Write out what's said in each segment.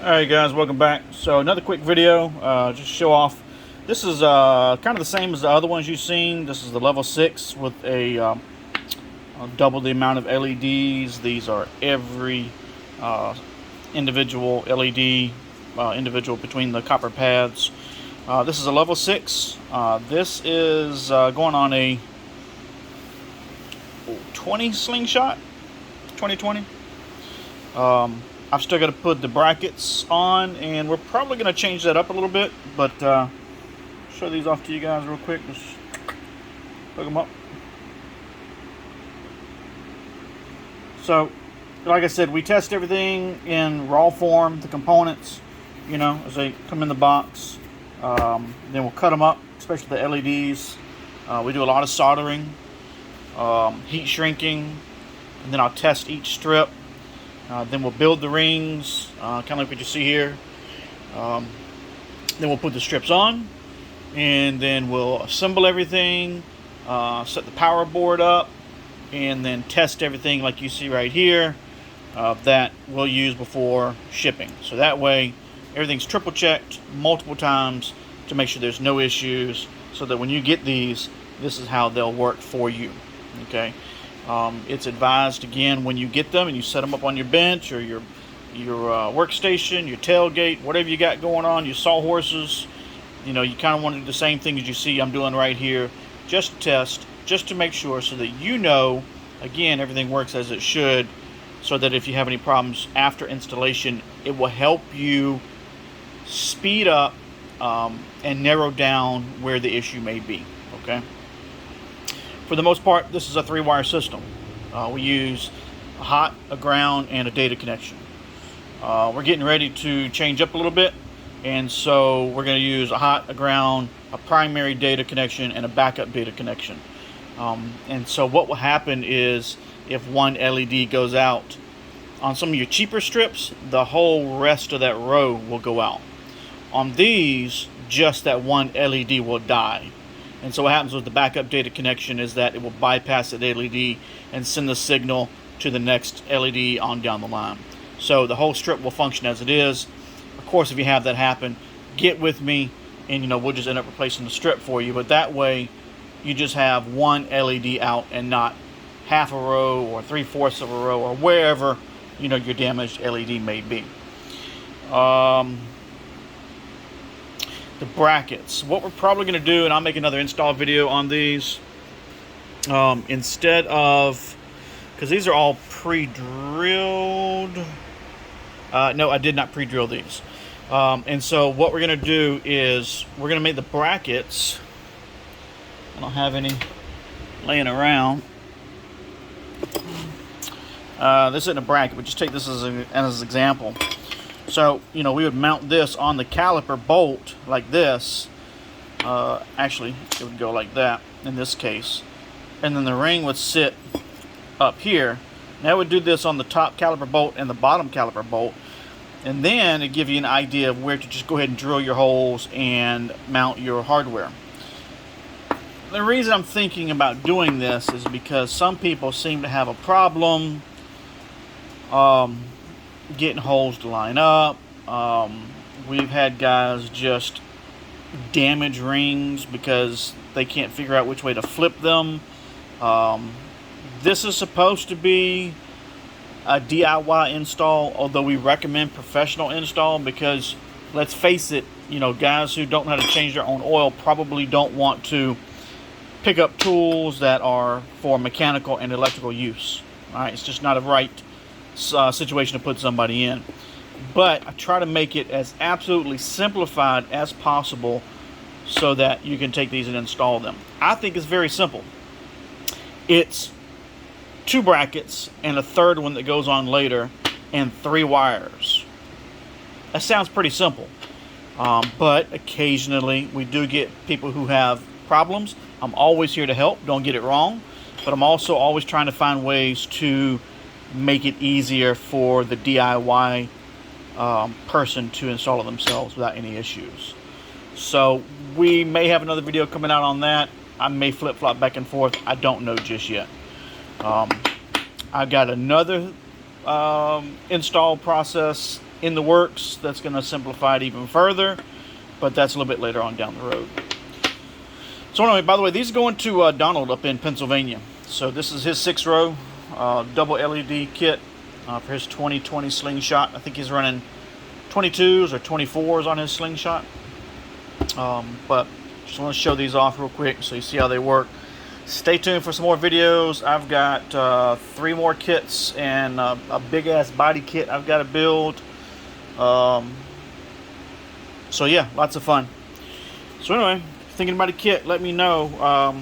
Alright guys, welcome back. So another quick video, just show off. This is kind of the same as the other ones you've seen. This is the level 6 with a double the amount of LEDs. These are every individual LED, individual between the copper pads. This is a level 6. This is going on a 20 slingshot, 2020. I've still got to put the brackets on, and we're probably going to change that up a little bit, but show these off to you guys real quick. Just hook them up. So, like I said, we test everything in raw form, the components, you know, as they come in the box. Then we'll cut them up, especially the LEDs. We do a lot of soldering, heat shrinking, and then I'll test each strip. Then we'll build the rings, kind of like what you see here. Then we'll put the strips on, and then we'll assemble everything, set the power board up, and then test everything like you see right here that we'll use before shipping. So that way everything's triple checked multiple times to make sure there's no issues, so that when you get these, this is how they'll work for you. Okay. It's advised, again, when you get them and you set them up on your bench or your workstation, your tailgate, whatever you got going on, your sawhorses, you know, you kind of want to do the same thing as you see I'm doing right here, just to test, just to make sure, so that you know, again, everything works as it should, so that if you have any problems after installation, it will help you speed up and narrow down where the issue may be. Okay. For the most part, this is a 3-wire system. We use a hot, a ground, and a data connection. We're getting ready to change up a little bit, and so we're going to use a hot, a ground, a primary data connection, and a backup data connection. And so what will happen is, if one LED goes out, on some of your cheaper strips, the whole rest of that row will go out. On these, just that one LED will die. And so what happens with the backup data connection is that it will bypass that LED and send the signal to the next LED on down the line. So the whole strip will function as it is. Of course, if you have that happen, get with me, and we'll just end up replacing the strip for you. But that way, you just have one LED out and not half a row or 3/4 of a row or wherever your damaged LED may be. The brackets, what we're probably going to do, and I'll make another install video on these, instead of, because these are all pre-drilled. No, I did not pre-drill these. And so what we're going to do is we're going to make the brackets. I don't have any laying around. This isn't a bracket, but just take this as an example. So, we would mount this on the caliper bolt like this. Actually, it would go like that in this case. And then the ring would sit up here. Now, would do this on the top caliper bolt and the bottom caliper bolt. And then it give you an idea of where to just go ahead and drill your holes and mount your hardware. The reason I'm thinking about doing this is because some people seem to have a problem getting holes to line up. We've had guys just damage rings because they can't figure out which way to flip them. This is supposed to be a DIY install, although we recommend professional install, because let's face it, guys who don't know how to change their own oil probably don't want to pick up tools that are for mechanical and electrical use. All right, it's just not a right situation to put somebody in. But I try to make it as absolutely simplified as possible so that you can take these and install them. I think it's very simple. It's 2 brackets and a third one that goes on later and 3 wires. That sounds pretty simple. But occasionally we do get people who have problems. I'm always here to help, don't get it wrong. But I'm also always trying to find ways to make it easier for the DIY person to install it themselves without any issues. So we may have another video coming out on that. I may flip-flop back and forth. I don't know just yet. I've got another install process in the works that's going to simplify it even further, but that's a little bit later on down the road. So anyway, by the way, these are going to Donald up in Pennsylvania. So this is his 6-row double LED kit for his 2020 Slingshot. I think he's running 22s or 24s on his Slingshot. But just want to show these off real quick so you see how they work. Stay tuned for some more videos. I've got 3 more kits and a big ass body kit I've got to build. So yeah, lots of fun. So anyway, thinking about a kit, let me know.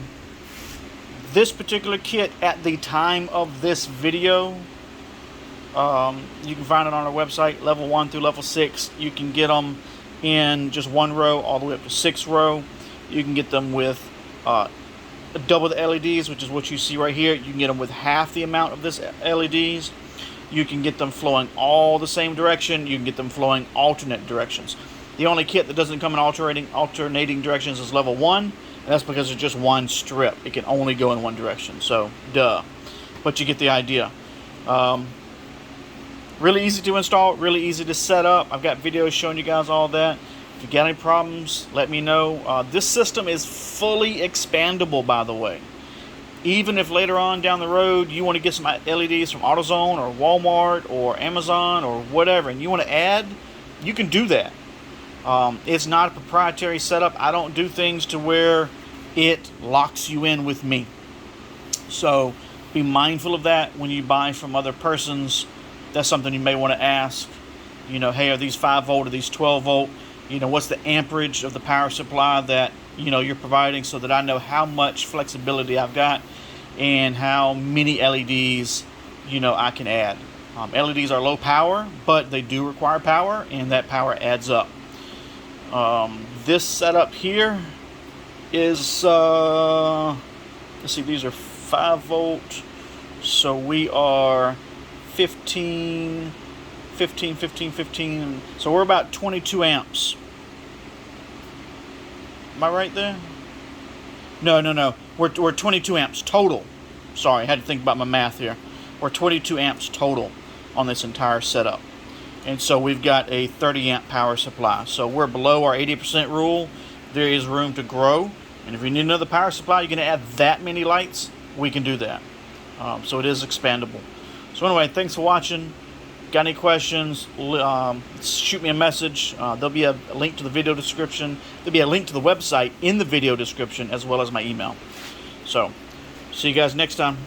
This particular kit at the time of this video, you can find it on our website, level 1 through level 6. You can get them in just 1 row all the way up to 6 row. You can get them with double the LEDs, which is what you see right here. You can get them with half the amount of this LEDs. You can get them flowing all the same direction. You can get them flowing alternate directions. The only kit that doesn't come in alternating directions is level 1, and that's because it's just 1 strip. It can only go in 1 direction, so duh. But you get the idea. Really easy to install, really easy to set up. I've got videos showing you guys all that. If you got any problems, let me know. This system is fully expandable, by the way. Even if later on down the road you want to get some LEDs from AutoZone or Walmart or Amazon or whatever, and you want to add, you can do that. It's not a proprietary setup. I don't do things to where it locks you in with me. So be mindful of that when you buy from other persons. That's something you may want to ask. You know, hey, are these 5 volt or these 12 volt? You know, what's the amperage of the power supply that, you know, you're providing, so that I know how much flexibility I've got and how many LEDs, you know, I can add. LEDs are low power, but they do require power, and that power adds up. This setup here is, let's see, these are 5 volt, so we are 15, so we're about 22 amps. Am I right there? No. We're 22 amps total. Sorry, I had to think about my math here. We're 22 amps total on this entire setup. And so we've got a 30 amp power supply. So we're below our 80% rule. There is room to grow. And if you need another power supply, you're going to add that many lights, we can do that. So it is expandable. So anyway, thanks for watching. Got any questions, shoot me a message. There'll be a link to the video description. There'll be a link to the website in the video description, as well as my email. So, see you guys next time.